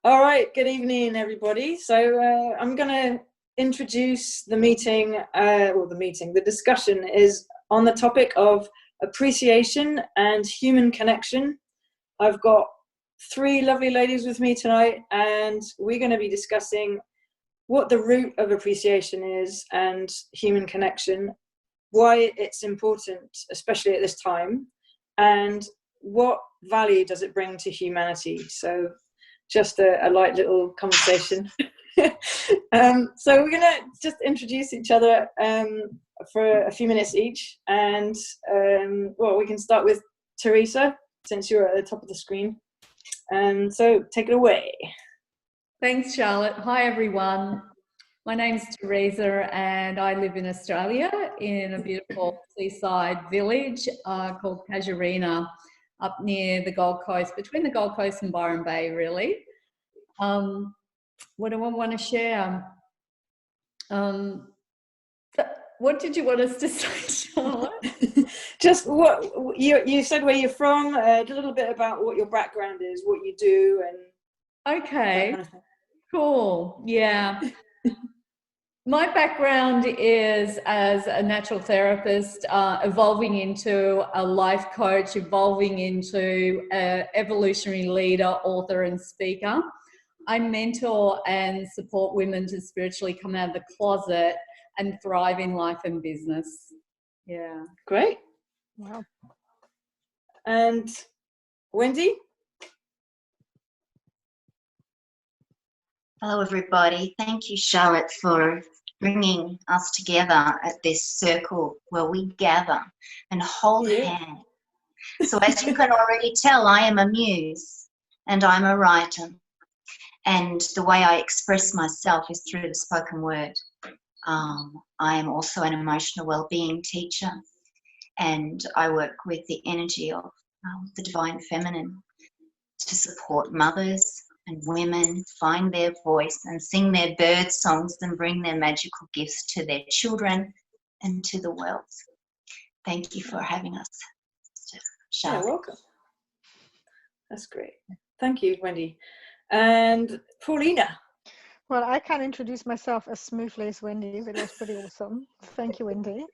All right, good evening, everybody. So I'm going to introduce the meeting, the discussion is on the topic of appreciation and human connection. I've got three lovely ladies with me tonight, and we're going to be discussing what the root of appreciation is and human connection, why it's important, especially at this time, and what value does it bring to humanity. So just a light little conversation. So we're going to just introduce each other for a few minutes each. And, we can start with Teresa, since you're at the top of the screen. So take it away. Thanks, Charlotte. Hi, everyone. My name's Teresa, and I live in Australia in a beautiful seaside village called Casuarina, up near the Gold Coast, between the Gold Coast and Byron Bay, really. What do I want to share? What did you want us to say, Charlotte? Just what you said, where you're from, a little bit about what your background is, what you do, and okay, kind of thing. Cool. Yeah. My background is as a natural therapist, evolving into a life coach, evolving into an evolutionary leader, author, and speaker. I mentor and support women to spiritually come out of the closet and thrive in life and business. Yeah. Great. Wow. And Wendy? Hello, everybody. Thank you, Charlotte, for bringing us together at this circle where we gather and hold hands. So as you can already tell, I am a muse and I'm a writer. And the way I express myself is through the spoken word. I am also an emotional well-being teacher, and I work with the energy of the divine feminine to support mothers and women find their voice and sing their bird songs and bring their magical gifts to their children and to the world. Thank you for having us, Charlotte. You're welcome. That's great. Thank you, Wendy. And Paulina? Well, I can't introduce myself as smoothly as Wendy, but that's pretty awesome. Thank you, Wendy.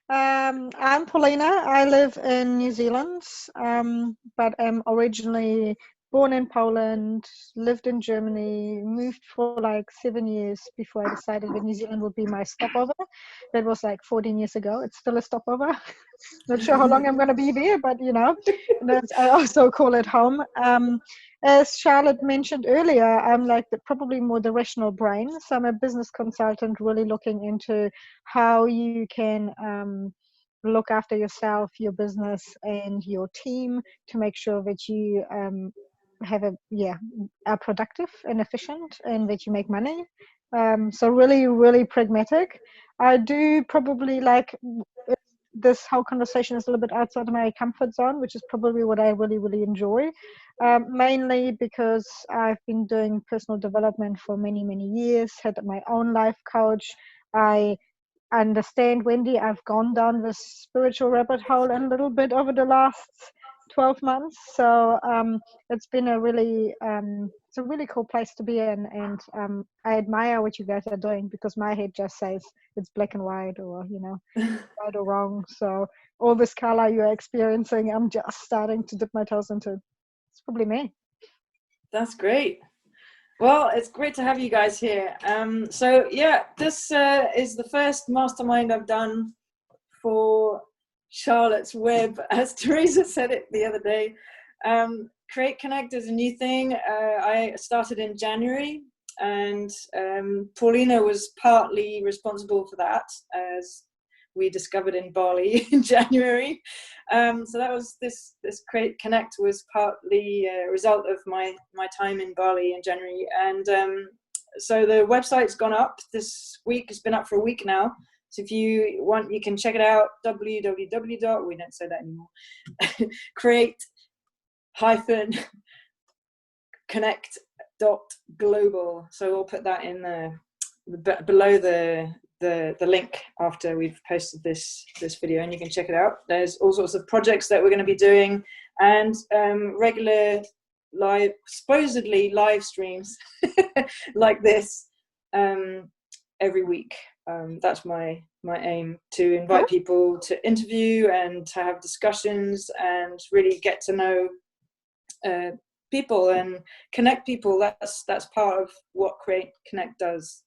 I'm Paulina. I live in New Zealand, but am originally born in Poland, lived in Germany, moved for like 7 years before I decided that New Zealand would be my stopover. That was like 14 years ago. It's still a stopover. Not sure how long I'm going to be there, but I also call it home. As Charlotte mentioned earlier, I'm like probably more the rational brain. So I'm a business consultant really looking into how you can look after yourself, your business, and your team to make sure that you are productive and efficient and that you make money. So really, really pragmatic. I do probably like this whole conversation is a little bit outside of my comfort zone, which is probably what I really, really enjoy. Mainly because I've been doing personal development for many, many years, had my own life coach. I understand, Wendy, I've gone down this spiritual rabbit hole a little bit over the last 12 months. So it's been a really cool place to be in, and I admire what you guys are doing, because my head just says it's black and white, or right or wrong. So all this color you're experiencing, I'm just starting to dip my toes into. It's probably me. That's great. Well, it's great to have you guys here. So yeah, this is the first mastermind I've done for Charlotte's Web, as Teresa said it the other day. Create Connect is a new thing. I started in January, and Paulina was partly responsible for that, as we discovered in Bali in January. So that was this Create Connect was partly a result of my time in Bali in January. And so the website's gone up this week. It's been up for a week now. So if you want, you can check it out, www. We don't say that anymore. create-connect.global. So we'll put that in below the link after we've posted this video, and you can check it out. There's all sorts of projects that we're going to be doing, and regular supposedly live streams like this every week. That's my aim, to invite people to interview and to have discussions and really get to know people and connect people. That's part of what Create Connect does.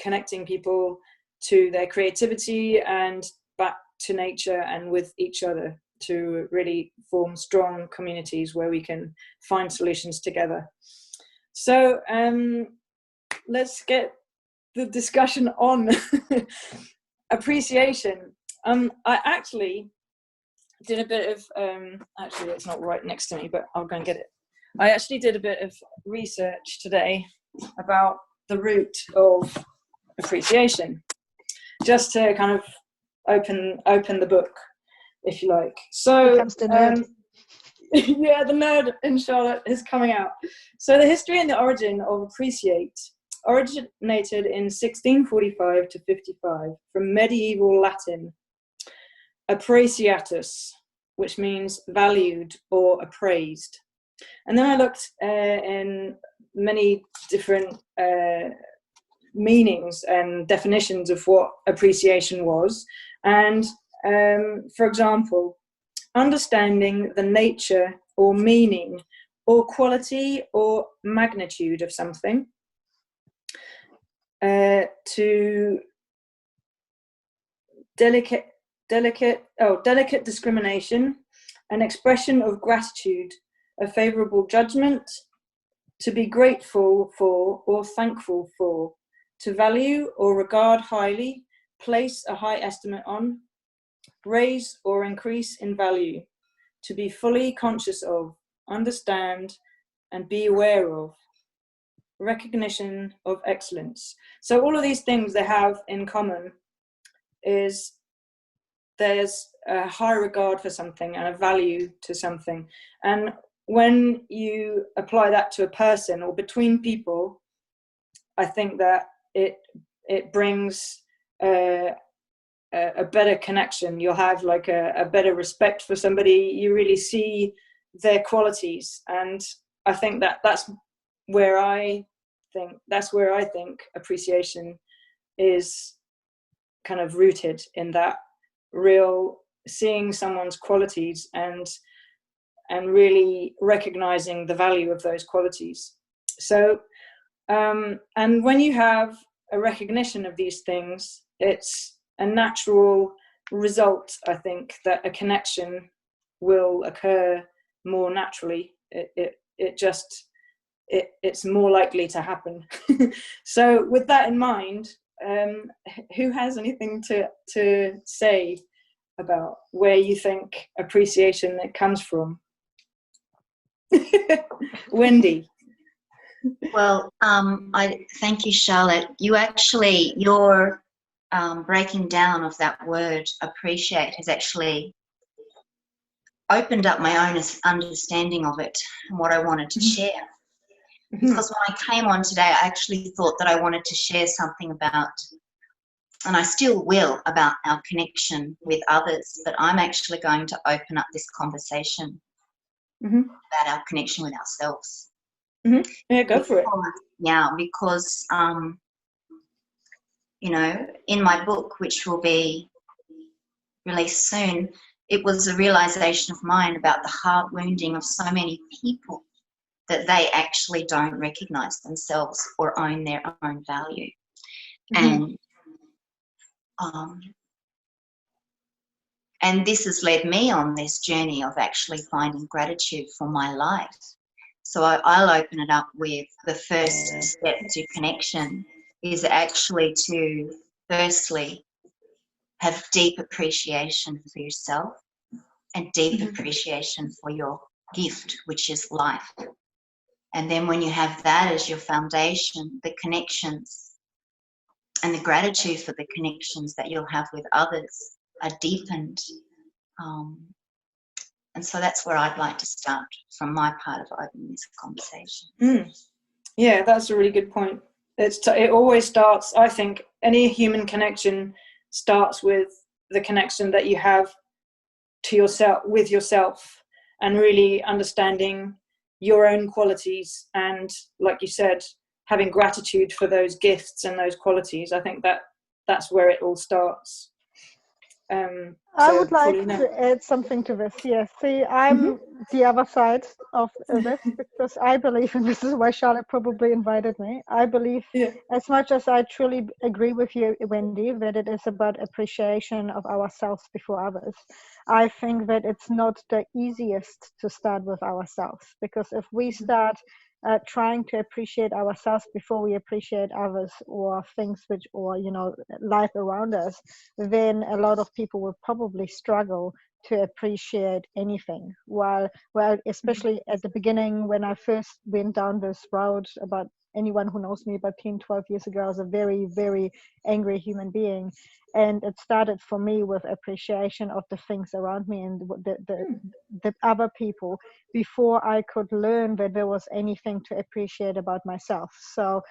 Connecting people to their creativity and back to nature and with each other, to really form strong communities where we can find solutions together. So let's get the discussion on appreciation. I actually did a bit of, actually it's not right next to me, but I'll go and get it. I actually did a bit of research today about the root of appreciation, just to kind of open the book, if you like. So here comes the nerd. yeah, the nerd in Charlotte is coming out. So the history and the origin of appreciate originated in 1645 to 55 from medieval Latin appreciatus, which means valued or appraised. And then I looked in many different meanings and definitions of what appreciation was. And for example, understanding the nature or meaning or quality or magnitude of something, to delicate discrimination, an expression of gratitude, a favorable judgment, to be grateful for or thankful for, to value or regard highly, place a high estimate on, raise or increase in value, to be fully conscious of, understand and be aware of, recognition of excellence. So all of these things they have in common is there's a high regard for something and a value to something. And when you apply that to a person or between people, I think that it brings a better connection. You'll have like a better respect for somebody. You really see their qualities, and I think that's where I think appreciation is kind of rooted, in that real seeing someone's qualities and really recognizing the value of those qualities. So and when you have a recognition of these things, it's a natural result, I think, that a connection will occur more naturally. It's more likely to happen. So with that in mind, who has anything to say about where you think appreciation comes from? Wendy. Well, I thank you, Charlotte. Your breaking down of that word appreciate has actually opened up my own understanding of it and what I wanted to share. Because when I came on today, I actually thought that I wanted to share something about, and I still will, about our connection with others, but I'm actually going to open up this conversation about our connection with ourselves. Yeah, go for it. Yeah, because, in my book, which will be released soon, it was a realization of mine about the heart wounding of so many people, that they actually don't recognize themselves or own their own value. And this has led me on this journey of actually finding gratitude for my life. So I'll open it up with the first step to connection is actually to firstly have deep appreciation for yourself and deep appreciation for your gift, which is life. And then when you have that as your foundation, the connections and the gratitude for the connections that you'll have with others are deepened. And so that's where I'd like to start from my part of opening this conversation. Yeah, that's a really good point. It always starts, I think, any human connection starts with the connection that you have to yourself, with yourself, and really understanding your own qualities, and like you said, having gratitude for those gifts and those qualities. I think that's where it all starts. I would like to add something to this. Yes, see, I'm the other side of this, because I believe, and this is why Charlotte probably invited me, I believe, as much as I truly agree with you, Wendy, that it is about appreciation of ourselves before others, I think that it's not the easiest to start with ourselves, because if we start trying to appreciate ourselves before we appreciate others or things or life around us, then a lot of people will probably struggle to appreciate anything. Well, especially at the beginning, when I first went down this road, about anyone who knows me, about 10, 12 years ago, I was a very, very angry human being. And it started for me with appreciation of the things around me and the other people, before I could learn that there was anything to appreciate about myself. So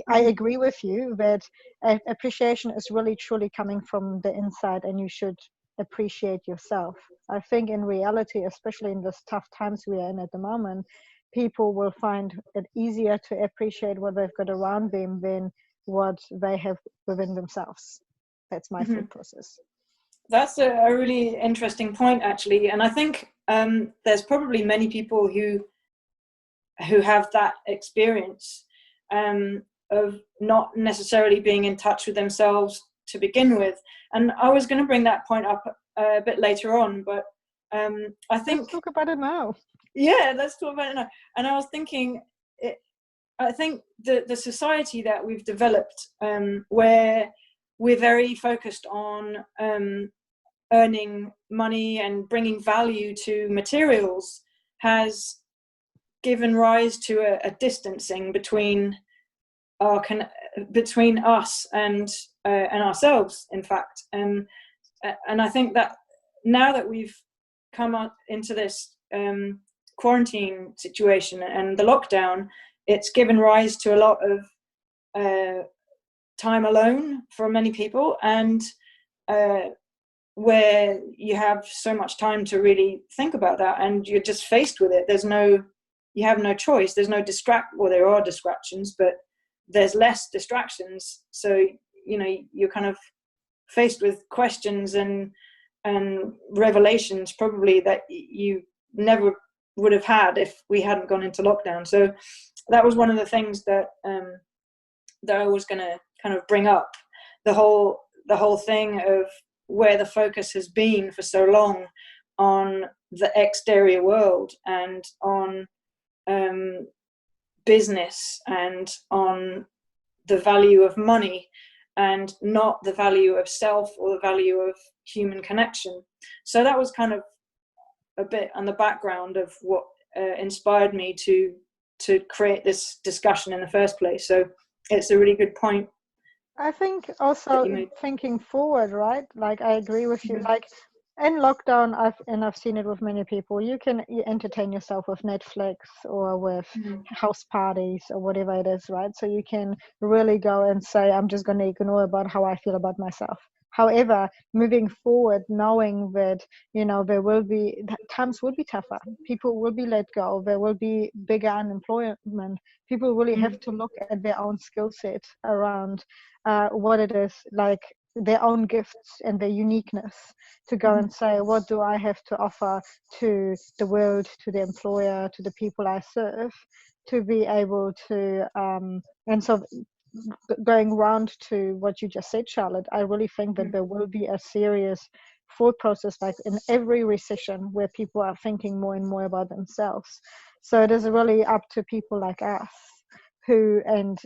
I agree with you that appreciation is really truly coming from the inside, and you should appreciate yourself. I think in reality, especially in this tough times we are in at the moment, people will find it easier to appreciate what they've got around them than what they have within themselves. That's my thought process. That's a really interesting point, actually. And I think there's probably many people who have that experience of not necessarily being in touch with themselves to begin with. And I was going to bring that point up a bit later on, but I think... Let's talk about it now. Yeah, let's talk about it now. And I was thinking, I think the society that we've developed, where we're very focused on earning money and bringing value to materials, has given rise to a distancing between us and ourselves, in fact. And I think that now that we've come into this quarantine situation and the lockdown, it's given rise to a lot of time alone for many people, and where you have so much time to really think about that, and you're just faced with it. You have no choice. There's no there are distractions, but there's less distractions. So, you're kind of faced with questions and revelations probably that you never would have had if we hadn't gone into lockdown. So that was one of the things that I was going to kind of bring up, the whole thing of where the focus has been for so long on the exterior world and on business and on the value of money, and not the value of self or the value of human connection. So that was kind of a bit on the background of what inspired me to create this discussion in the first place. So it's a really good point. I think also thinking forward, right? Like, I agree with you. Like, in lockdown, I've seen it with many people. You entertain yourself with Netflix or with house parties or whatever it is, right? So you can really go and say, I'm just going to ignore about how I feel about myself. However, moving forward, knowing that, times will be tougher. People will be let go. There will be bigger unemployment. People really have to look at their own skill set around what it is, like their own gifts and their uniqueness, to go and say, what do I have to offer to the world, to the employer, to the people I serve, to be able to, and so going round to what you just said, Charlotte, I really think that there will be a serious thought process, like in every recession, where people are thinking more and more about themselves. So it is really up to people like us, who and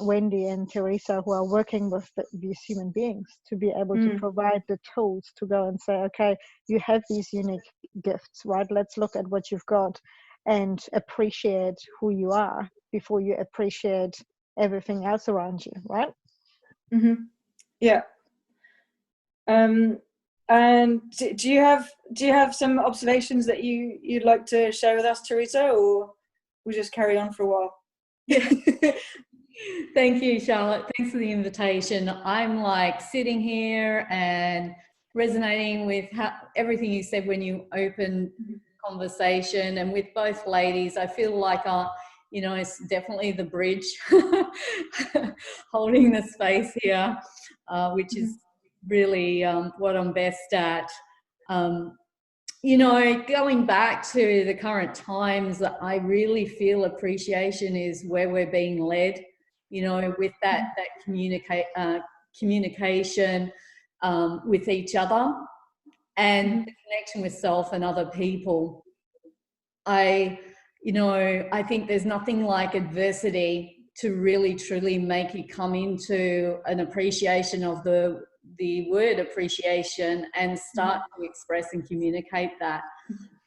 Wendy and Teresa, who are working with these human beings, to be able to provide the tools to go and say, okay, you have these unique gifts, right? Let's look at what you've got and appreciate who you are before you appreciate everything else around you, right? Yeah. And do you have some observations that you'd like to share with us, Teresa, or we just carry on for a while? Thank you, Charlotte. Thanks for the invitation. I'm like sitting here and resonating with everything you said when you opened conversation, and with both ladies, I feel like you know, it's definitely the bridge holding the space here, which is really what I'm best at. You know, going back to the current times, I really feel appreciation is where we're being led, you know, with that communication with each other, and the connection with self and other people. You know, I think there's nothing like adversity to really truly make you come into an appreciation of the word appreciation and start to express and communicate that.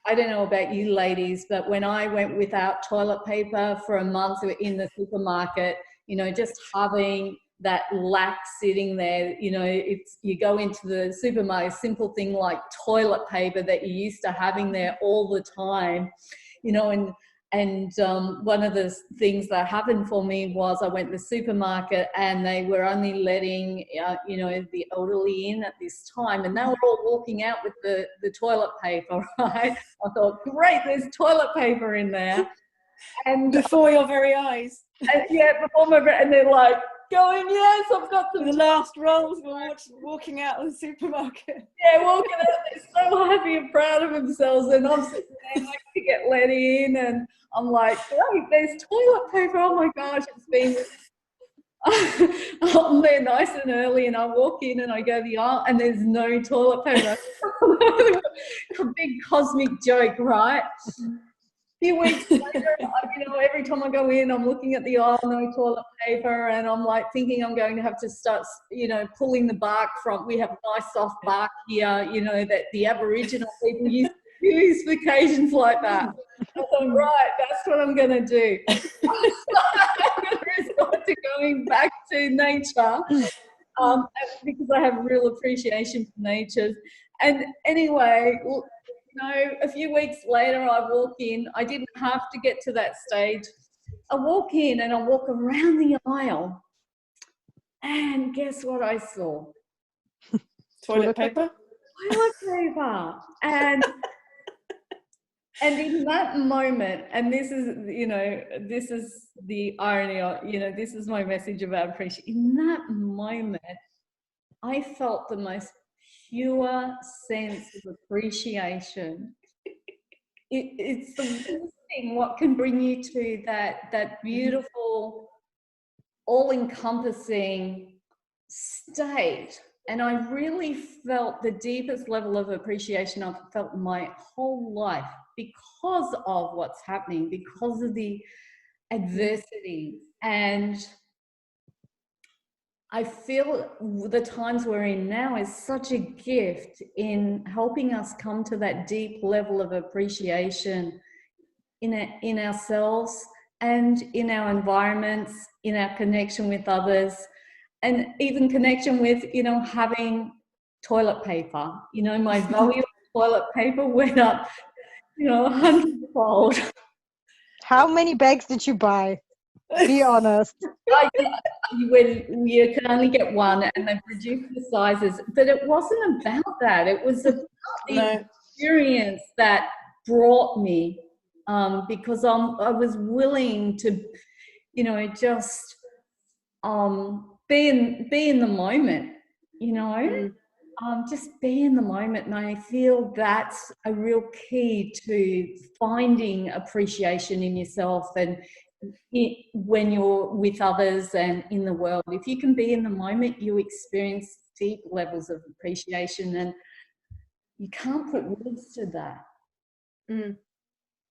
I don't know about you ladies, but when I went without toilet paper for a month in the supermarket, you know, just having that lack sitting there, you know, you go into the supermarket, simple thing like toilet paper that you're used to having there all the time, you know, and one of the things that happened for me was I went to the supermarket and they were only letting, you know, the elderly in at this time, and they were all walking out with the toilet paper, right? I thought, great, there's toilet paper in there. And before your very eyes. Yeah, before my and they're like, going, yes, I've got the last rolls were walking out of the supermarket. Yeah, walking out, they're so happy and proud of themselves, and I'm sitting there waiting to get let in, and I'm like, great, there's toilet paper, oh my gosh, it's been I'm there nice and early, and I walk in and I go the aisle and there's no toilet paper. A big cosmic joke, right? A few weeks later, you know, every time I go in, I'm looking at the aisle, no toilet paper, and I'm like thinking I'm going to have to start, you know, pulling the bark from. We have nice soft bark here, you know, that the Aboriginal people use for occasions like that. I thought, right, that's what I'm going to do. I'm going to resort to going back to nature because I have real appreciation for nature. And anyway, you know, a few weeks later, I walk in. I didn't have to get to that stage. I walk in and I walk around the aisle, and guess what I saw? Toilet paper? Toilet paper. And in that moment, and this is, you know, this is the irony, you know, this is my message about appreciation. In that moment, I felt the most pure sense of appreciation. It's the one thing what can bring you to that beautiful, all-encompassing state. And I really felt the deepest level of appreciation I've felt my whole life because of what's happening, because of the adversity. And I feel the times we're in now is such a gift in helping us come to that deep level of appreciation in ourselves and in our environments, in our connection with others, and even connection with, you know, having toilet paper. You know, my value of toilet paper went up, you know, 100-fold. How many bags did you buy? Be honest. When you can only get one, and they've reduced the sizes, but it wasn't about that. It was about the experience that brought me, because I was willing to, you know, just be in the moment, you know. Just be in the moment. And I feel that's a real key to finding appreciation in yourself and when you're with others and in the world. If you can be in the moment, you experience deep levels of appreciation, and you can't put words to that.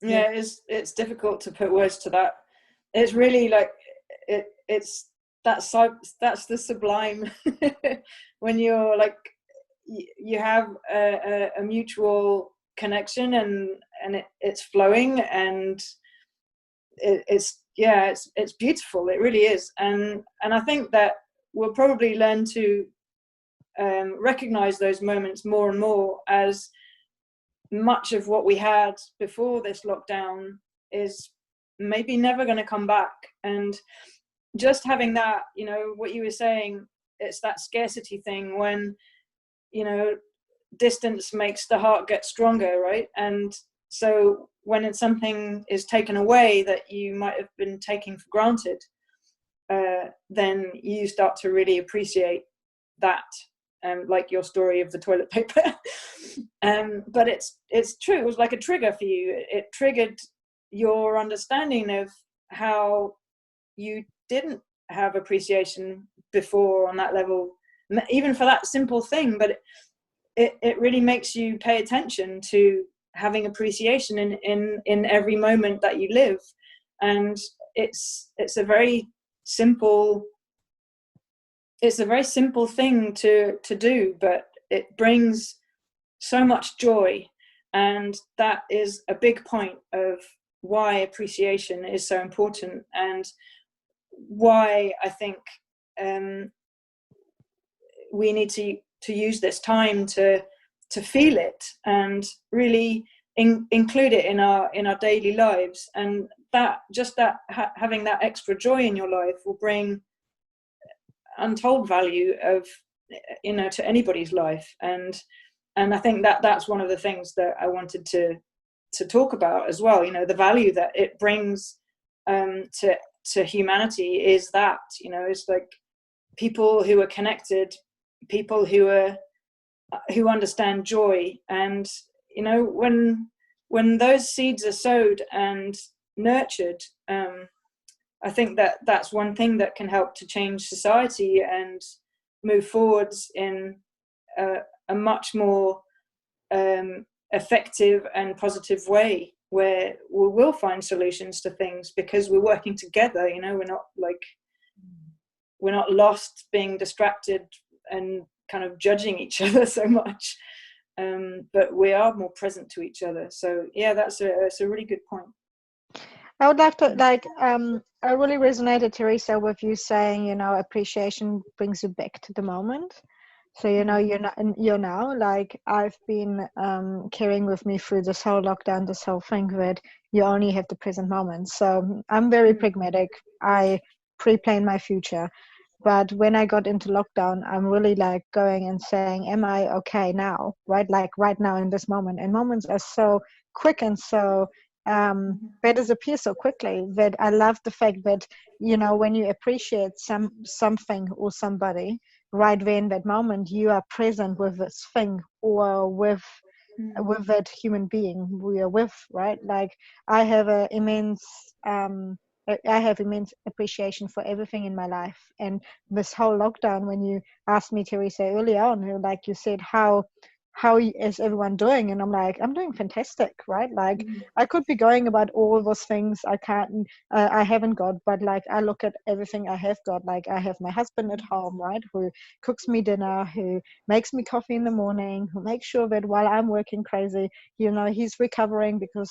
Yeah, it's difficult to put words to that. It's really like that's the sublime when you're like, you have a mutual connection and it's flowing, and it's beautiful. It really is. And I think that we'll probably learn to recognize those moments more and more, as much of what we had before this lockdown is maybe never going to come back. And just having that, you know, what you were saying, it's that scarcity thing when, you know, distance makes the heart get stronger, right? And so when it's something is taken away that you might have been taking for granted, then you start to really appreciate that, like your story of the toilet paper. But it's true, it was like a trigger for you. It triggered your understanding of how you didn't have appreciation before on that level, even for that simple thing. But it really makes you pay attention to having appreciation in every moment that you live. And it's a very simple thing to do, but it brings so much joy. And that is a big point of why appreciation is so important, and why I think we need to use this time to feel it and really include it in our daily lives. And that having that extra joy in your life will bring untold value of, to anybody's life. And I think that's one of the things that I wanted to talk about as well. The value that it brings to humanity is that, it's like people who are connected, people who understand joy. And when those seeds are sowed and nurtured, I think that's one thing that can help to change society and move forwards in a much more effective and positive way, where we will find solutions to things because we're working together. We're not lost, being distracted and kind of judging each other so much, but we are more present to each other. So yeah, that's a really good point. I would like to I really resonated, Teresa, with you saying, appreciation brings you back to the moment. So, you're now, like, I've been carrying with me through this whole lockdown, this whole thing, that you only have the present moment. So I'm very pragmatic. I pre-plan my future. But when I got into lockdown, I'm really like going and saying, am I okay now? Right? Like right now in this moment. And moments are so quick and so they disappear so quickly, that I love the fact that, when you appreciate something or somebody, right there in that moment, you are present with this thing or with that human being we are with, right? Like I have immense appreciation for everything in my life. And this whole lockdown, when you asked me, Teresa, earlier on, like you said, how is everyone doing? And I'm like, I'm doing fantastic, right? Like I could be going about all those things I haven't got, but like I look at everything I have got. Like I have my husband at home, right, who cooks me dinner, who makes me coffee in the morning, who makes sure that while I'm working crazy, he's recovering because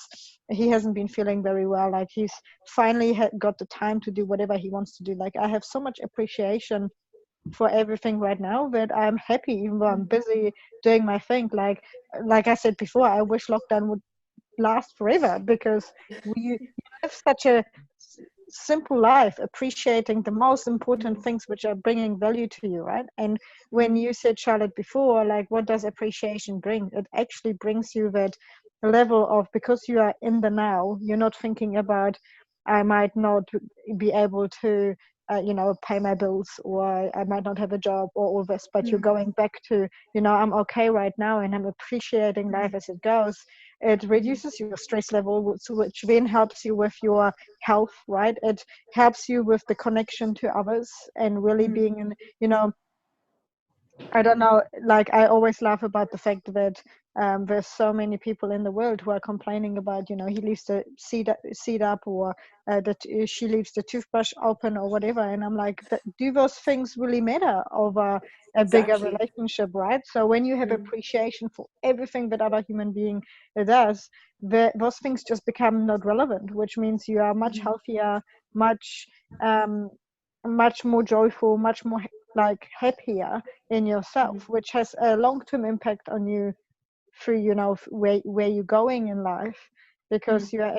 he hasn't been feeling very well. Like he's finally got the time to do whatever he wants to do. Like I have so much appreciation for everything right now that I'm happy, even though I'm busy doing my thing. Like I said before, I wish lockdown would last forever, because we live such a simple life, appreciating the most important things which are bringing value to you, right? And when you said, Charlotte, before, like, what does appreciation bring? It actually brings you that level of, because you are in the now, you're not thinking about, I might not be able to pay my bills, or I might not have a job, or all this, but you're going back to, I'm okay right now, and I'm appreciating life as it goes. It reduces your stress level, which then helps you with your health, right? It helps you with the connection to others, and really being in, I don't know, like I always laugh about the fact that there's so many people in the world who are complaining about, he leaves the seat up, or that she leaves the toothbrush open, or whatever. And I'm like, do those things really matter over a bigger relationship, right? So when you have appreciation for everything that other human being does, those things just become not relevant, which means you are much healthier, much more joyful, much more like happier in yourself, which has a long-term impact on you through where you're going in life, because you are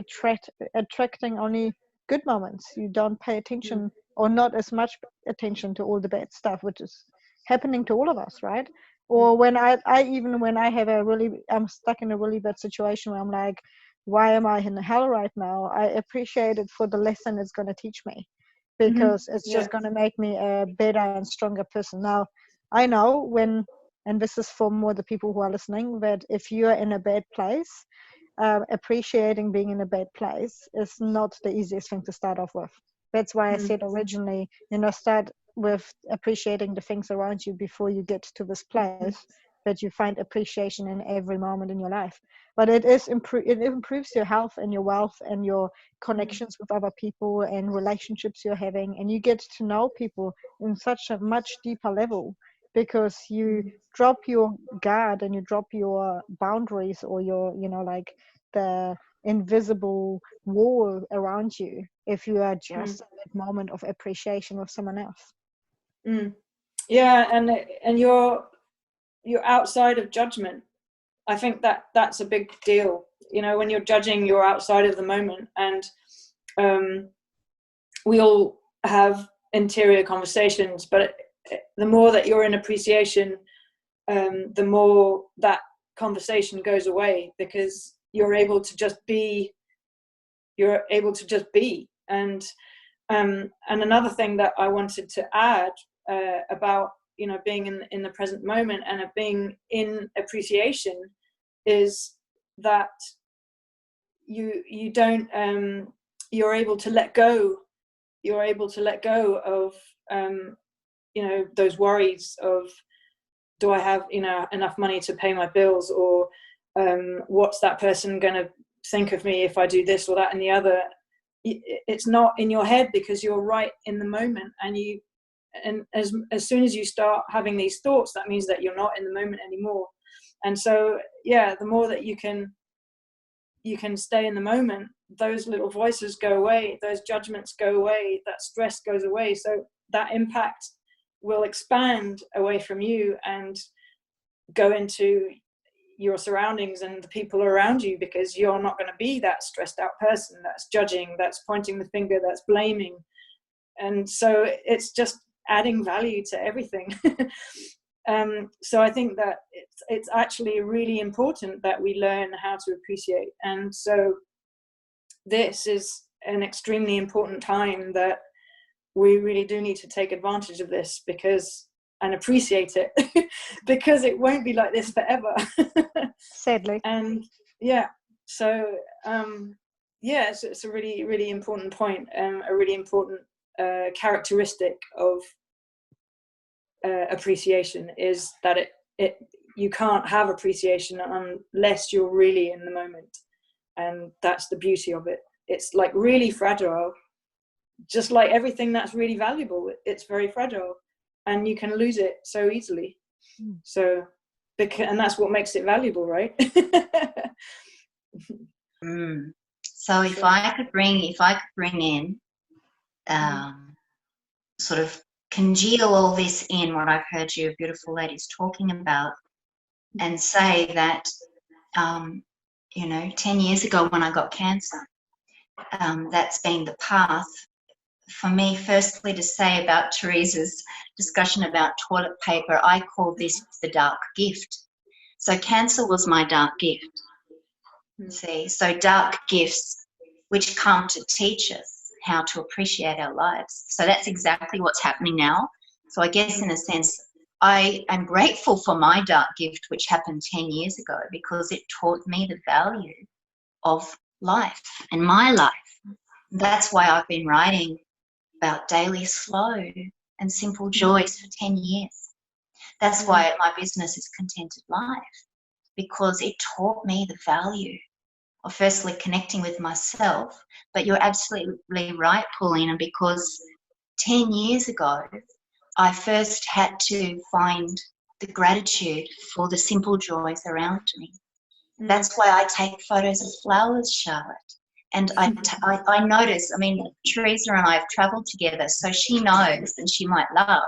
attracting only good moments. You don't pay attention, or not as much attention, to all the bad stuff, which is happening to all of us, right? Or when I even when I have I'm stuck in a really bad situation where I'm like, why am I in hell right now? I appreciate it for the lesson it's going to teach me, because it's just going to make me a better and stronger person. Now, I know when, and this is for more the people who are listening, that if you are in a bad place, appreciating being in a bad place is not the easiest thing to start off with. That's why I said originally, start with appreciating the things around you before you get to this place that you find appreciation in every moment in your life. But it improves your health and your wealth and your connections with other people and relationships you're having, and you get to know people in such a much deeper level, because you drop your guard and you drop your boundaries, or your, like the invisible wall around you, if you are just in that moment of appreciation with someone else. Yeah, and you're outside of judgment. I think that's a big deal. When you're judging, you're outside of the moment. And we all have interior conversations, but the more that you're in appreciation, the more that conversation goes away, because you're able to just be. And another thing that I wanted to add about being in the present moment and being in appreciation is that you don't you're able to let go of those worries of, do I have enough money to pay my bills, or what's that person going to think of me if I do this or that and the other. It's not in your head, because you're right in the moment, and as soon as you start having these thoughts, that means that you're not in the moment anymore. And so the more that you can stay in the moment, those little voices go away, those judgments go away, that stress goes away, so that impact will expand away from you and go into your surroundings and the people around you, because you're not going to be that stressed out person that's judging, that's pointing the finger, that's blaming. And so it's just adding value to everything. So I think that it's actually really important that we learn how to appreciate. And so this is an extremely important time that we really do need to take advantage of this, and appreciate it, because it won't be like this forever. Sadly. And so it's a really, really important point, a really important characteristic of appreciation is that you can't have appreciation unless you're really in the moment. And that's the beauty of it. It's like really fragile, just like everything that's really valuable. It's very fragile, and you can lose it so easily. So, and that's what makes it valuable, right? So if I could bring in sort of congeal all this in what I've heard you beautiful ladies talking about, and say that 10 years ago when I got cancer, that's been the path for me. Firstly, to say about Teresa's discussion about toilet paper, I call this the dark gift. So cancer was my dark gift. See, so dark gifts which come to teach us how to appreciate our lives. So that's exactly what's happening now. So I guess in a sense, I am grateful for my dark gift, which happened 10 years ago, because it taught me the value of life and my life. That's why I've been writing about daily slow and simple joys for 10 years. That's why my business is Contented Life, because it taught me the value of firstly connecting with myself. But you're absolutely right, Paulina, because 10 years ago, I first had to find the gratitude for the simple joys around me. That's why I take photos of flowers, Charlotte. And I notice, Teresa and I have travelled together, so she knows, and she might laugh,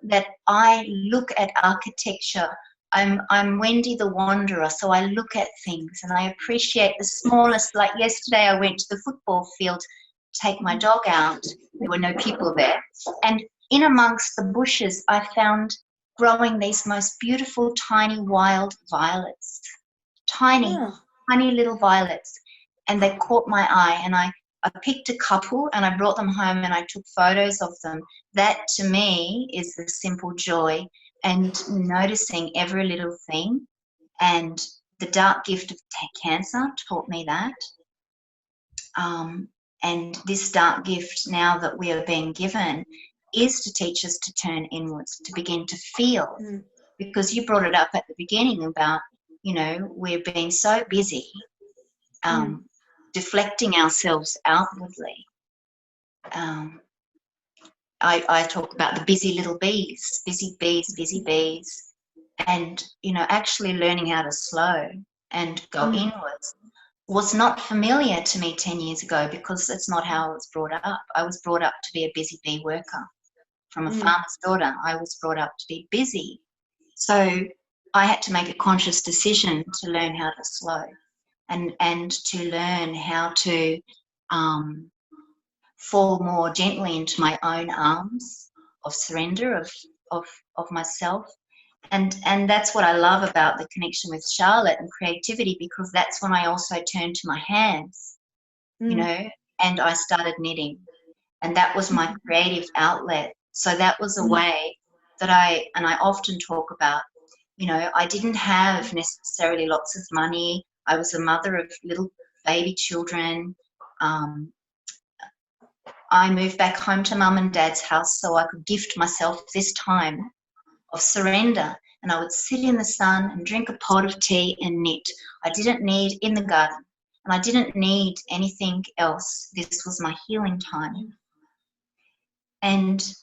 that I look at architecture. I'm Wendy the Wanderer, so I look at things and I appreciate the smallest. Like yesterday, I went to the football field to take my dog out. There were no people there. And in amongst the bushes, I found growing these most beautiful tiny wild violets. Tiny little violets. and they caught my eye, and I picked a couple and I brought them home and I took photos of them. That to me is the simple joy, and noticing every little thing. And the dark gift of cancer taught me that. And this dark gift now that we are being given is to teach us to turn inwards, to begin to feel. Because you brought it up at the beginning about, you know, we're being so busy deflecting ourselves outwardly. I talk about the busy little bees, busy bees, and, you know, actually learning how to slow and go inwards was not familiar to me 10 years ago, because it's not how I was brought up. I was brought up to be a busy bee worker. From a farmer's daughter, I was brought up to be busy. So I had to make a conscious decision to learn how to slow, and to learn how to fall more gently into my own arms of surrender, of myself. And that's what I love about the connection with Charlotte and creativity, because that's when I also turned to my hands, you know, and I started knitting. And that was my creative outlet. So that was a way that I often talk about, you know, I didn't have necessarily lots of money. I was a mother of little baby children. I moved back home to mum and dad's house so I could gift myself this time of surrender. And I would sit in the sun and drink a pot of tea and knit. I didn't need in the garden, and I didn't need anything else. This was my healing time. And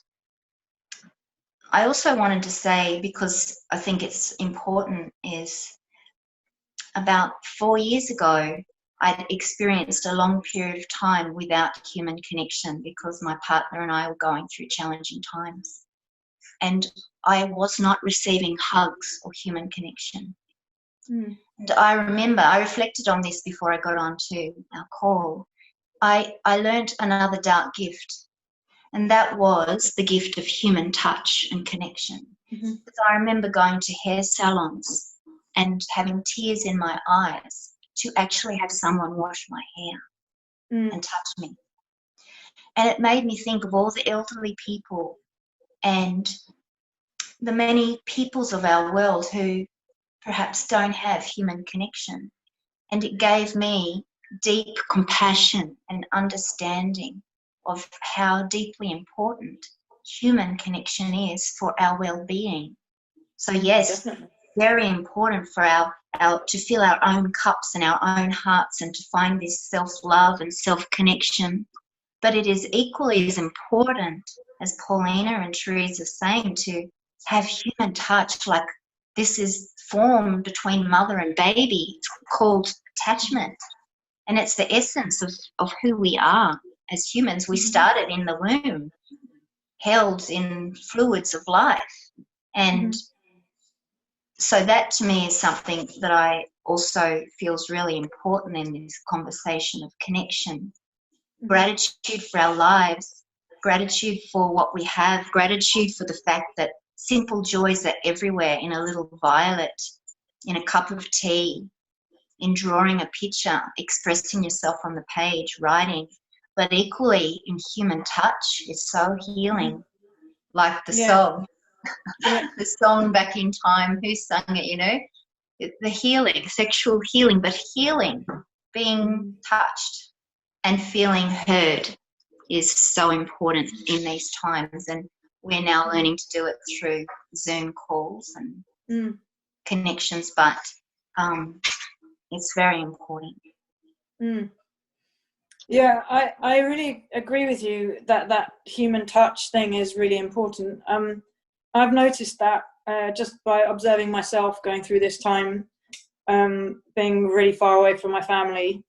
I also wanted to say, because I think it's important, is about 4 years ago, I'd experienced a long period of time without human connection because my partner and I were going through challenging times. And I was not receiving hugs or human connection. And I remember, I reflected on this before I got on to our call. I learned another dark gift, and that was the gift of human touch and connection. Because I remember going to hair salons and having tears in my eyes to actually have someone wash my hair and touch me. And it made me think of all the elderly people and the many peoples of our world who perhaps don't have human connection. And it gave me deep compassion and understanding of how deeply important human connection is for our well-being. So yes, definitely. Very important for our to fill our own cups and our own hearts and to find this self-love and self-connection. But it is equally as important, as Paulina and Therese are saying, to have human touch. Like, this is formed between mother and baby. It's called attachment. And it's the essence of who we are as humans. We started in the womb, held in fluids of life. And so that to me is something that I also feels really important in this conversation of connection. Gratitude for our lives, gratitude for what we have, gratitude for the fact that simple joys are everywhere, in a little violet, in a cup of tea, in drawing a picture, expressing yourself on the page, writing, but equally in human touch is so healing. Like the song, the song Back in Time, who sung it, you know? The healing, sexual healing, but healing, being touched and feeling heard is so important in these times. And we're now learning to do it through Zoom calls and connections, but it's very important. Yeah, I really agree with you that human touch thing is really important. I've noticed that just by observing myself going through this time, being really far away from my family,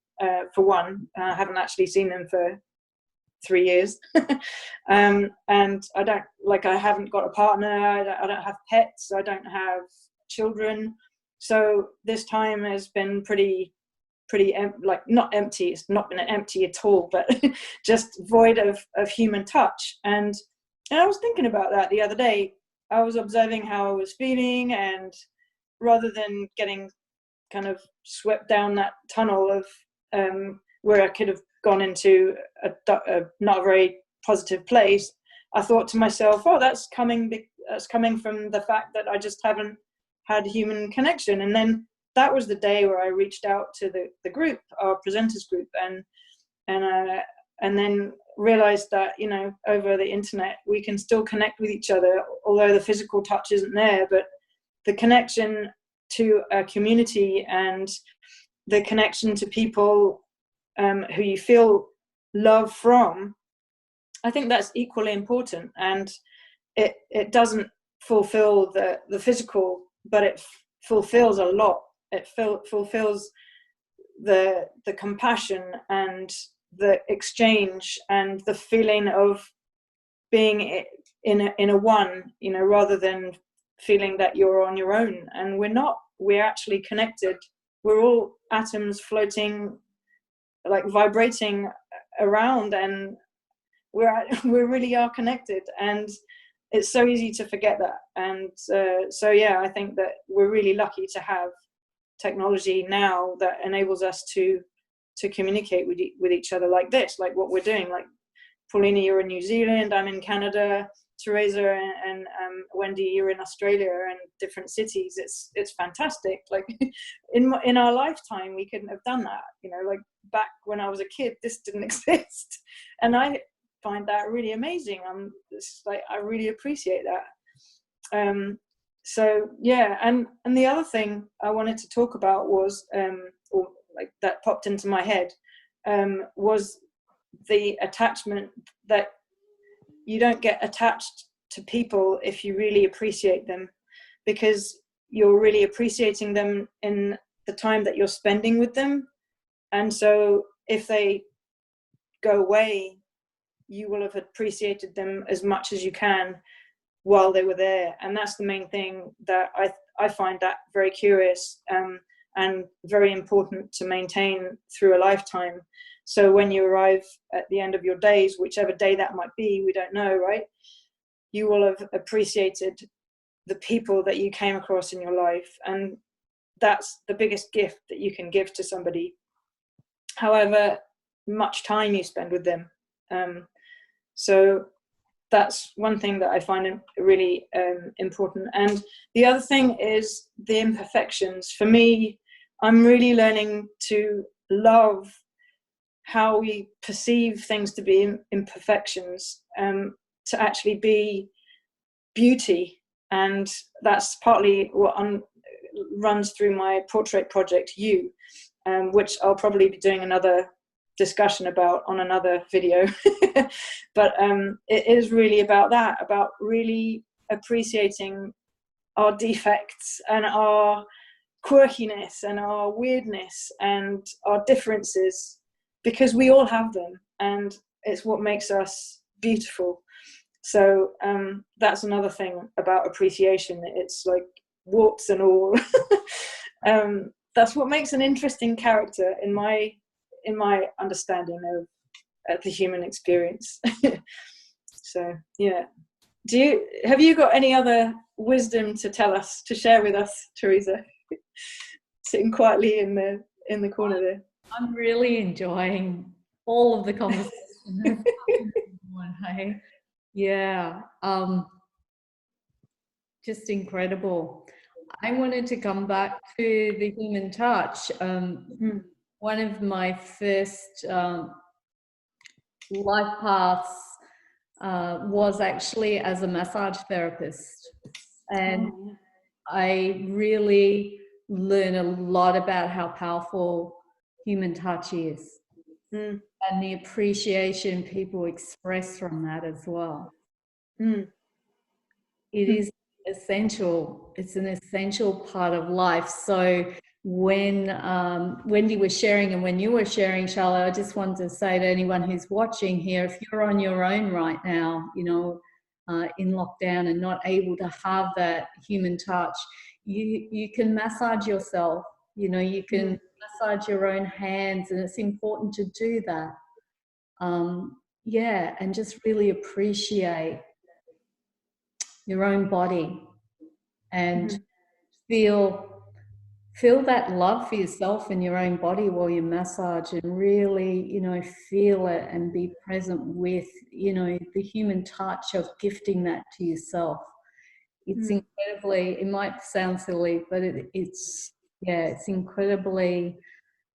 for one. I haven't actually seen them for 3 years. And I haven't got a partner, I don't have pets, I don't have children. So this time has been pretty not empty, it's not been empty at all, but just void of human touch. And I was thinking about that the other day. I was observing how I was feeling, and rather than getting kind of swept down that tunnel of where I could have gone into a not a very positive place, I thought to myself, oh, that's coming from the fact that I just haven't had human connection. And then that was the day where I reached out to the group, our presenters group, and then realized that, you know, over the internet we can still connect with each other, although the physical touch isn't there, but the connection to a community and the connection to people who you feel love from, I think that's equally important. And it doesn't fulfill the physical, but it fulfills a lot. It fulfills the compassion and the exchange and the feeling of being in a one, you know, rather than feeling that you're on your own. And we're actually connected. We're all atoms floating, like vibrating around, and we really are connected. And it's so easy to forget that. And so yeah, I think that we're really lucky to have technology now that enables us to communicate with each other like this, like what we're doing. Like Paulina, you're in New Zealand, I'm in Canada, Teresa and Wendy, you're in Australia and different cities. It's fantastic. Like in our lifetime, we couldn't have done that. You know, like back when I was a kid, this didn't exist, and I find that really amazing. I really appreciate that. So yeah, and the other thing I wanted to talk about was, or like that popped into my head, was the attachment, that you don't get attached to people if you really appreciate them, because you're really appreciating them in the time that you're spending with them. And so if they go away, you will have appreciated them as much as you can while they were there. And that's the main thing that I find that very curious, and very important to maintain through a lifetime. So when you arrive at the end of your days, whichever day that might be, we don't know, right? You will have appreciated the people that you came across in your life. And that's the biggest gift that you can give to somebody, however much time you spend with them. So that's one thing that I find really important. And the other thing is the imperfections. For me, I'm really learning to love how we perceive things to be imperfections, to actually be beauty. And that's partly what runs through my portrait project, which I'll probably be doing another discussion about on another video. But it is really about that, about really appreciating our defects and our quirkiness and our weirdness and our differences, because we all have them, and it's what makes us beautiful. So that's another thing about appreciation. It's like warts and all. That's what makes an interesting character in my understanding of the human experience. So yeah, have you got any other wisdom to tell us, to share with us, Teresa? Sitting quietly in the corner there. I'm really enjoying all of the conversation. Hey? Yeah, just incredible. I wanted to come back to the human touch. One of my first life paths was actually as a massage therapist, and I really learned a lot about how powerful human touch is, and the appreciation people express from that as well. It is essential. It's an essential part of life. So when Wendy was sharing and when you were sharing, Charlotte, I just wanted to say to anyone who's watching here, if you're on your own right now, you know, in lockdown and not able to have that human touch, you can massage yourself. You know, you can massage your own hands, and it's important to do that. Yeah, and just really appreciate your own body and feel feel that love for yourself in your own body while you massage, and really, you know, feel it and be present with, you know, the human touch of gifting that to yourself. It's incredibly, it might sound silly, but it's, yeah, it's incredibly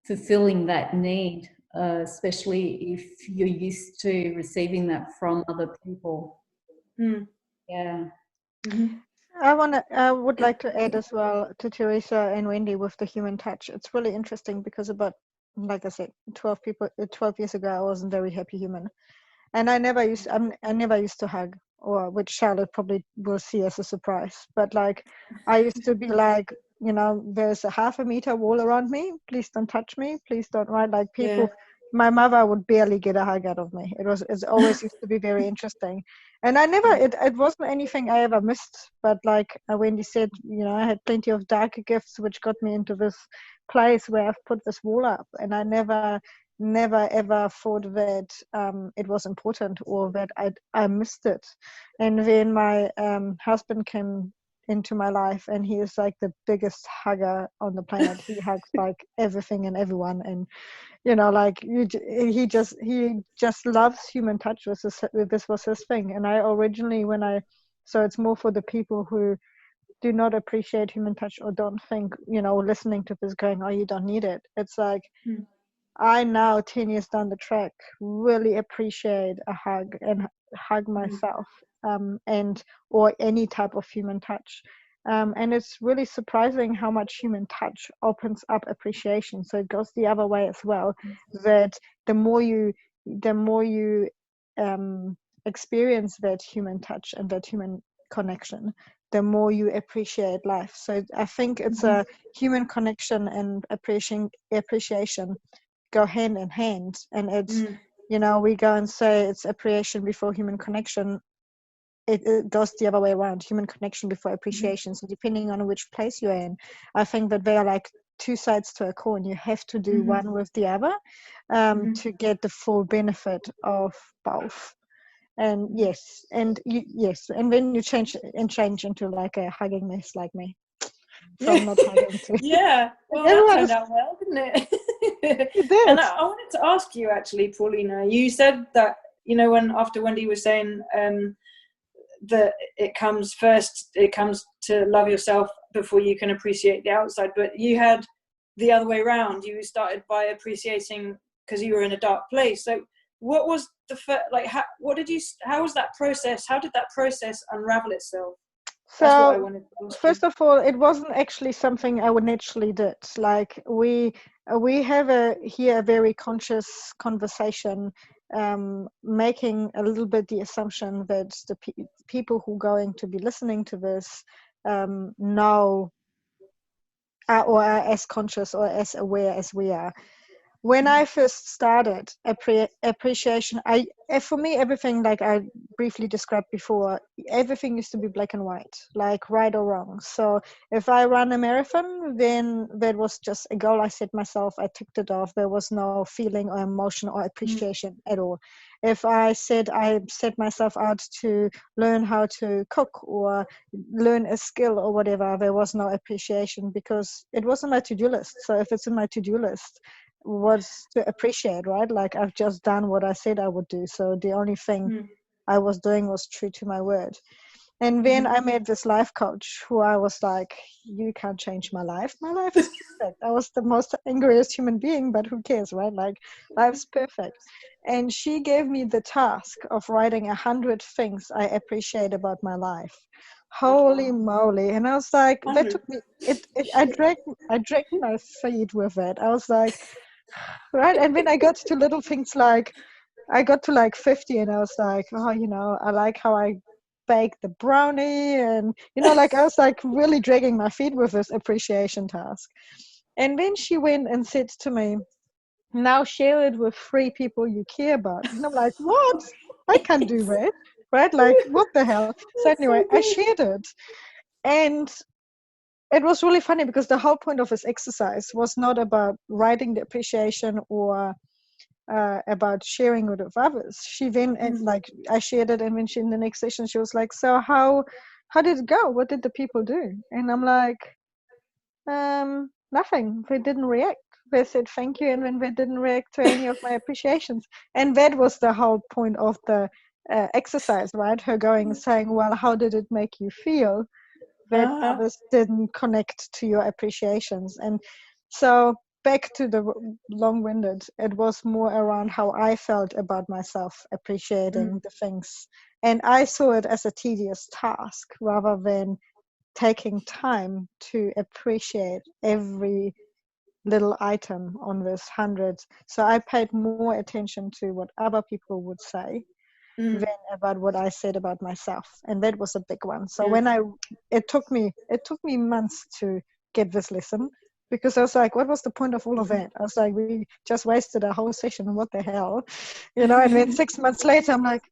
fulfilling that need, especially if you're used to receiving that from other people. Yeah. I would like to add as well to Teresa and Wendy with the human touch. It's really interesting because about, like I said, 12 years ago, I wasn't very happy human, and I never used to hug, or which Charlotte probably will see as a surprise. But like, I used to be like, you know, there's a half a meter wall around me. Please don't touch me. Please don't ride like people. Yeah. My mother would barely get a hug out of me. It always used to be very interesting. And I never, it wasn't anything I ever missed. But like Wendy said, you know, I had plenty of darker gifts, which got me into this place where I've put this wall up. And I never ever thought that it was important or that I missed it. And then my husband came into my life, and he is like the biggest hugger on the planet. He hugs like everything and everyone, and you know, like he just loves human touch. This was his thing. And I originally, so it's more for the people who do not appreciate human touch or don't think, you know, listening to this going, oh, you don't need it. It's like, I now, 10 years down the track, really appreciate a hug and hug myself, and or any type of human touch. And it's really surprising how much human touch opens up appreciation. So it goes the other way as well, that the more you experience that human touch and that human connection, the more you appreciate life. So I think it's a human connection and appreciation go hand in hand. And it's, you know, we go and say it's appreciation before human connection. It goes the other way around, human connection before appreciation. So depending on which place you're in, I think that they are like two sides to a coin. You have to do one with the other to get the full benefit of both. And yes, and and then you change into like a hugging mess like me. From not hugging to yeah, well, that turned out well, didn't it? It did. And I wanted to ask you actually, Paulina, you said that, you know, when after Wendy was saying that it comes to love yourself before you can appreciate the outside, but you had the other way around. You started by appreciating because you were in a dark place. So what was how was that process? How did that process unravel itself? So first of all, it wasn't actually something I would naturally did. Like we have a very conscious conversation, making a little bit the assumption that the people who are going to be listening to this know or are as conscious or as aware as we are. When I first started appreciation, for me, everything, like I briefly described before, everything used to be black and white, like right or wrong. So if I run a marathon, then that was just a goal I set myself. I ticked it off. There was no feeling or emotion or appreciation at all. If I said I set myself out to learn how to cook or learn a skill or whatever, there was no appreciation because it wasn't my to-do list. So if it's in my to-do list, was to appreciate, right? Like I've just done what I said I would do. So the only thing I was doing was true to my word. And then I met this life coach who I was like, you can't change my life. My life is perfect. I was the most angriest human being, but who cares, right? Like life's perfect. And she gave me the task of writing 100 things I appreciate about my life. Holy moly. And I was like, that took me, I dragged my feet with it. I was like, right. And then I got to little things like, I got to like 50 and I was like, oh, you know, I like how I baked the brownie. And, you know, like I was like really dragging my feet with this appreciation task. And then she went and said to me, now share it with 3 people you care about. And I'm like, what? I can't do that. Right? Like, what the hell? So anyway, I shared it. And it was really funny because the whole point of this exercise was not about writing the appreciation or about sharing it with others. She then, and like, I shared it, and when she in the next session, she was like, so how did it go? What did the people do? And I'm like, nothing. They didn't react. They said thank you, and then they didn't react to any of my appreciations. And that was the whole point of the exercise, right? Her going and saying, well, how did it make you feel that others didn't connect to your appreciations? And so back to the long-winded, it was more around how I felt about myself appreciating the things. And I saw it as a tedious task rather than taking time to appreciate every little item on this hundreds. So I paid more attention to what other people would say than about what I said about myself, and that was a big one. So when it took me months to get this lesson, because I was like, what was the point of all of that? I was like, we just wasted a whole session. What the hell, And then 6 months later, I'm like,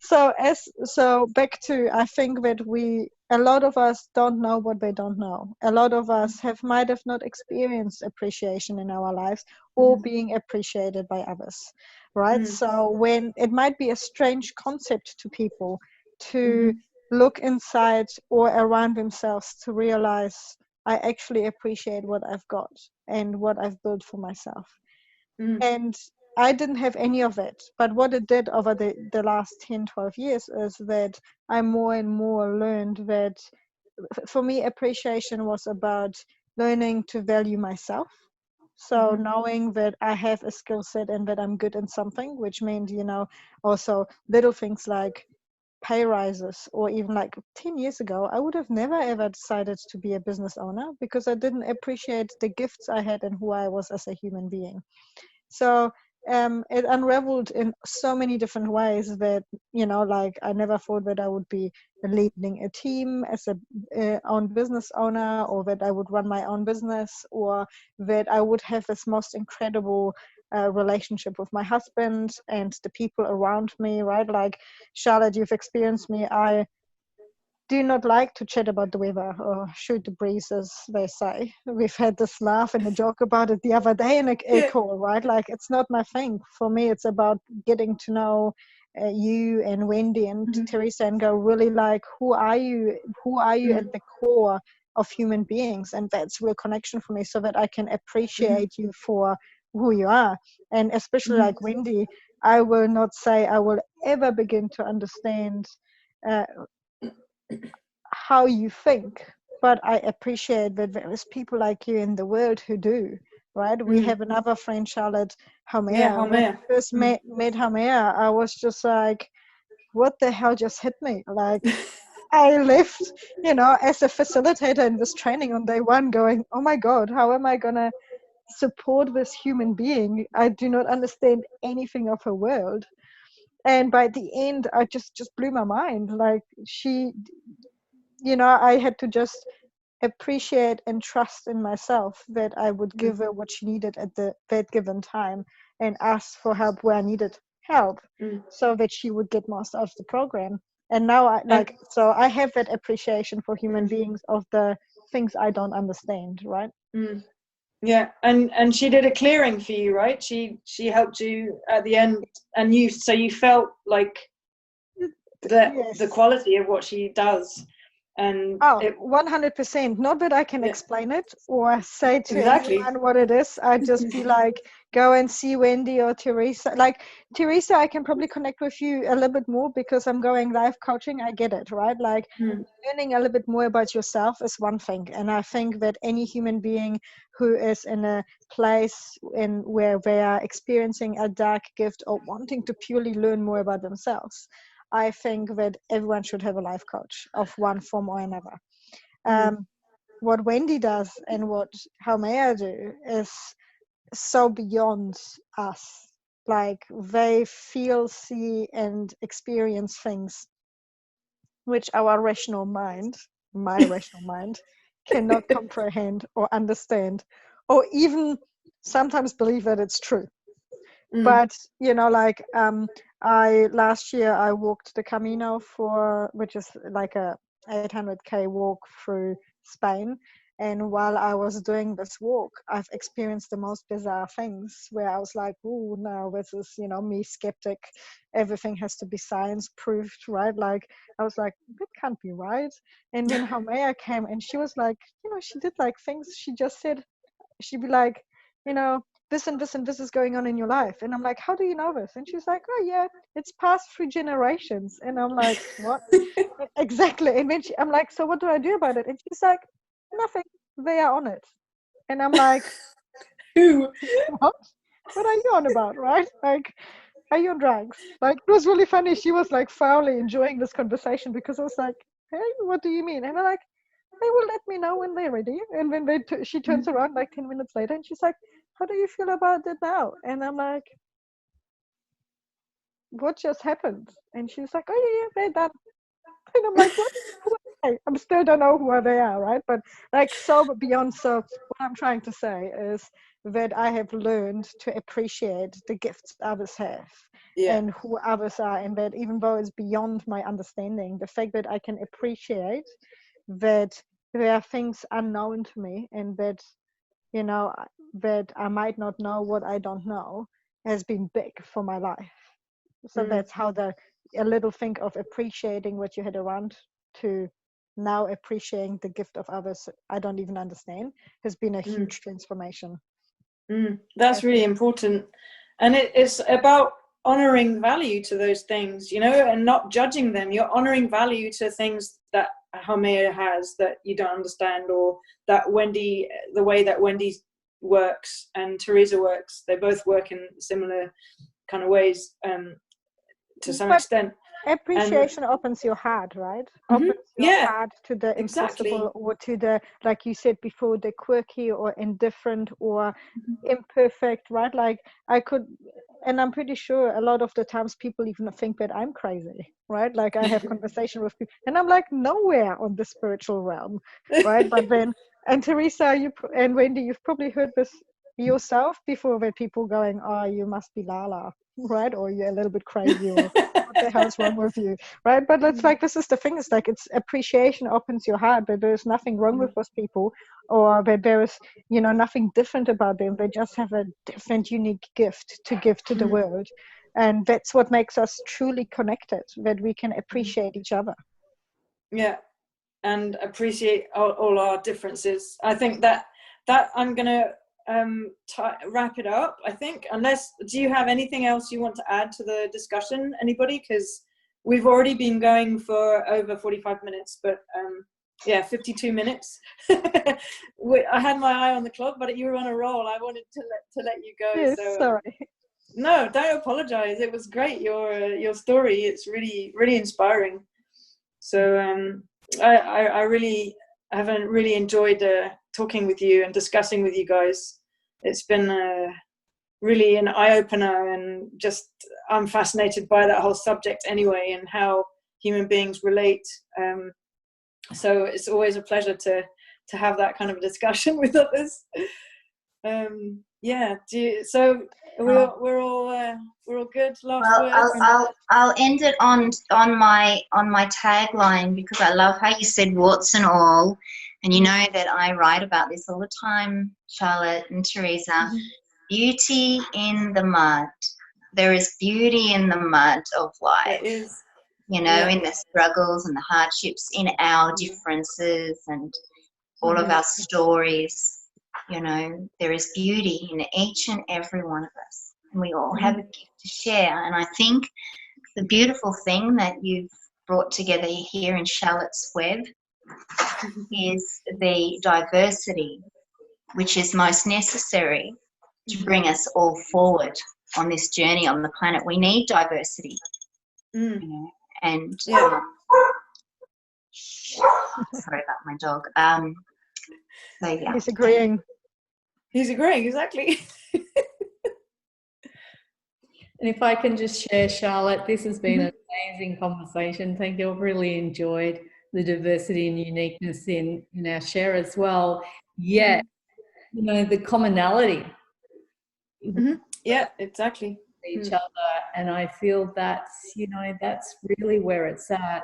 so back to, I think that a lot of us don't know what they don't know. A lot of us might have not experienced appreciation in our lives or being appreciated by others, right? So when it might be a strange concept to people to look inside or around themselves to realize I actually appreciate what I've got and what I've built for myself. And I didn't have any of it. But what it did over the last 10, 12 years is that I more and more learned that for me, appreciation was about learning to value myself. So knowing that I have a skill set and that I'm good in something, which means, also little things like pay rises, or even like 10 years ago, I would have never ever decided to be a business owner because I didn't appreciate the gifts I had and who I was as a human being. So it unraveled in so many different ways that, like I never thought that I would be leading a team as a own business owner, or that I would run my own business, or that I would have this most incredible relationship with my husband and the people around me, right? Like, Charlotte, you've experienced me. I do not like to chat about the weather or shoot the breeze, as they say. We've had this laugh and a joke about it the other day in a call, right? Like, it's not my thing. For me, it's about getting to know you and Wendy and Teresa and go, really, like, who are you? Who are you at the core of human beings? And that's real connection for me, so that I can appreciate you for who you are. And especially like Wendy, I will not say I will ever begin to understand how you think, but I appreciate that there is people like you in the world who do, right? We have another friend, Charlotte Haumea. Yeah, When I first met Haumea, I was just like, what the hell just hit me? Like, I left, as a facilitator in this training on day one going, oh my God, how am I going to support this human being? I do not understand anything of her world. And by the end, I just blew my mind. Like, I had to just appreciate and trust in myself that I would give her what she needed at that given time, and ask for help where I needed help, so that she would get most of the program. And now I have that appreciation for human beings of the things I don't understand, right? Yeah, and she did a clearing for you, right? She helped you at the end, and you felt like the quality of what she does. And 100%. Not that I can explain it or say to anyone what it is. I just be like, go and see Wendy or Teresa. Like, Teresa, I can probably connect with you a little bit more because I'm going live coaching. I get it, right? Like, learning a little bit more about yourself is one thing. And I think that any human being who is in a place where they are experiencing a dark gift or wanting to purely learn more about themselves, I think that everyone should have a life coach of one form or another. What Wendy does and what Haumea do is so beyond us. Like, they feel, see, and experience things which our rational mind, my rational mind, cannot comprehend or understand, or even sometimes believe that it's true. But last year I walked the Camino which is like a 800k walk through Spain, And while I was doing this walk, I've experienced the most bizarre things where I was like, oh, no, this is, me skeptic. Everything has to be science proved, right? Like, I was like, that can't be right. And then Haumea came and she was like, she did like things. She just said, she'd be like, this and this and this is going on in your life. And I'm like, how do you know this? And she's like, oh yeah, it's passed through generations. And I'm like, what? Exactly. And then I'm like, so what do I do about it? And she's like, nothing. They are on it. And I'm like, Who? what? What are you on about, right? Like, are you on drugs? Like, it was really funny. She was like thoroughly enjoying this conversation because I was like, hey, what do you mean? And I'm like, they will let me know when they're ready. And when she turns around like 10 minutes later and she's like, how do you feel about it now? And I'm like, what just happened? And she's like, oh yeah, they're done. And I'm like, what? Who are they? I still don't know who they are, right? But like, so beyond. So what I'm trying to say is that I have learned to appreciate the gifts others have and who others are, and that even though it's beyond my understanding, the fact that I can appreciate that there are things unknown to me, and that that I might not know what I don't know, has been big for my life. So that's how a little thing of appreciating what you had around to now appreciating the gift of others I don't even understand has been a huge transformation. That's really important. And it's about honoring value to those things, and not judging them. You're honoring value to things that Haumea has that you don't understand, or that the way that Wendy works and Teresa works, they both work in similar kind of ways to some extent. Appreciation opens your heart, right? Opens your heart to the impossible, or to the, like you said before, the quirky or indifferent or imperfect, right? Like and I'm pretty sure a lot of the times people even think that I'm crazy, right? Like I have conversation with people and I'm like nowhere on the spiritual realm, right? But then, and Teresa, and Wendy, you've probably heard this yourself before, that people going, oh, you must be Lala, right? Or you're a little bit crazy, or what the hell's wrong with you, right? But it's like, this is the thing, it's like, it's appreciation opens your heart, that there's nothing wrong with those people, or that there is nothing different about them. They just have a different, unique gift to give to the world, and that's what makes us truly connected, that we can appreciate each other. And appreciate all our differences. I think that I'm gonna wrap it up, I think, unless, do you have anything else you want to add to the discussion, anybody? Because we've already been going for over 45 minutes, but 52 minutes. I had my eye on the clock, but you were on a roll. I wanted to let you go. Yes, so sorry. No, don't apologize. It was great, your story. It's really, really inspiring. So I really haven't really enjoyed talking with you and discussing with you guys. It's been really an eye-opener, and just I'm fascinated by that whole subject anyway, and how human beings relate. So it's always a pleasure to have that kind of a discussion with others. So we're all good. Last words. I'll end it on my tagline, because I love how you said warts and all, and you know that I write about this all the time, Charlotte and Teresa. Beauty in the mud. There is beauty in the mud of life. There is. In the struggles and the hardships, in our differences and all of our stories. There is beauty in each and every one of us. And we all have a gift to share. And I think the beautiful thing that you've brought together here in Charlotte's Web is the diversity, which is most necessary to bring us all forward on this journey on the planet. We need diversity. And sorry about my dog. He's agreeing. He's agreeing, exactly. And if I can just share, Charlotte, this has been an amazing conversation. Thank you. I've really enjoyed the diversity and uniqueness in our share as well. Yet, the commonality. Yeah, exactly. Each other, and I feel that's that's really where it's at.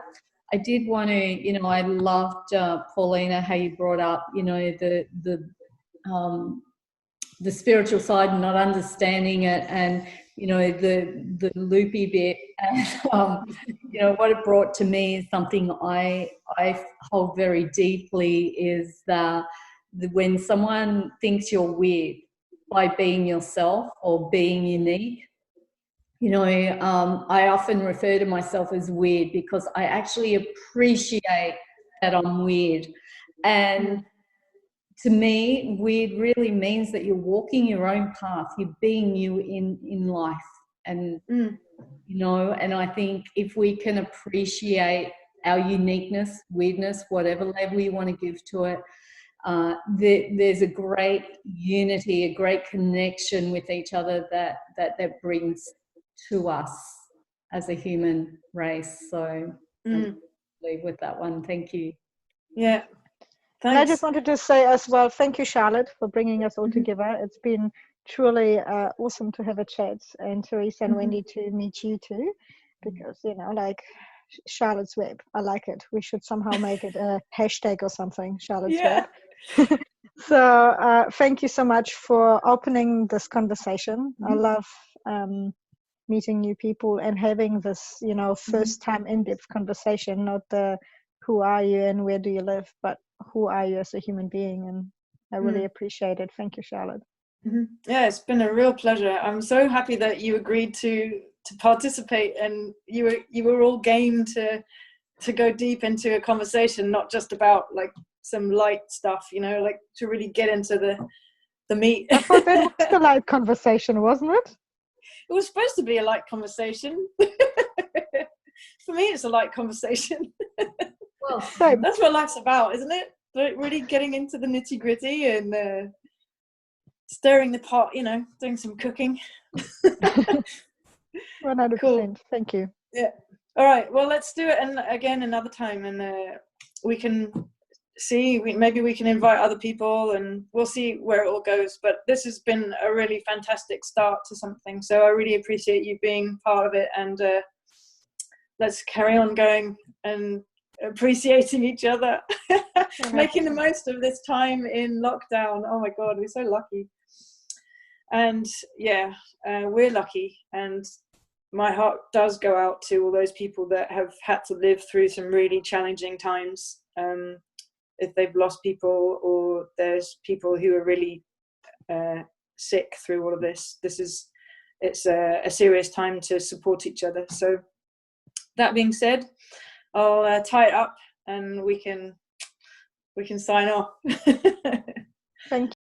I did want to, you know, I loved Paulina, how you brought up, you know, the spiritual side and not understanding it, and you know, the loopy bit, and you know, what it brought to me is something I hold very deeply, is that when someone thinks you're weird by being yourself or being unique, you know, I often refer to myself as weird because I actually appreciate that I'm weird. And to me, weird really means that you're walking your own path, you're being you in life. And, you know, and I think if we can appreciate our uniqueness, weirdness, whatever label you want to give to it, there's a great unity, a great connection with each other that brings to us as a human race. So I'll leave with that one. Thank you. Yeah. Thanks. And I just wanted to say as well, thank you, Charlotte, for bringing us all together. It's been truly awesome to have a chat, and Teresa and Wendy to meet you too, because, you know, like Charlotte's Web, I like it. We should somehow make it a hashtag or something, Charlotte's Web. So thank you so much for opening this conversation. I love meeting new people and having this, you know, first time in-depth conversation, not the who are you and where do you live, but who are you as a human being. And I really appreciate it. Thank you, Charlotte. Yeah, it's been a real pleasure. I'm so happy that you agreed to participate, and you were all game to go deep into a conversation, not just about like some light stuff, you know, like to really get into the meat. I thought that was the light conversation, wasn't it? It was supposed to be a light conversation. For me, it's a light conversation. Well, that's what life's about, isn't it? Really getting into the nitty gritty and stirring the pot, you know, doing some cooking. 100%. Cool. Thank you. Yeah. All right. Well, let's do it again another time, and we can see. Maybe we can invite other people, and we'll see where it all goes. But this has been a really fantastic start to something. So I really appreciate you being part of it, and let's carry on going and appreciating each other, making the most of this time in lockdown. Oh my God, we're so lucky. And yeah, we're lucky, and my heart does go out to all those people that have had to live through some really challenging times, if they've lost people, or there's people who are really sick through all of this. It's a serious time to support each other. So that being said, I'll tie it up and we can sign off.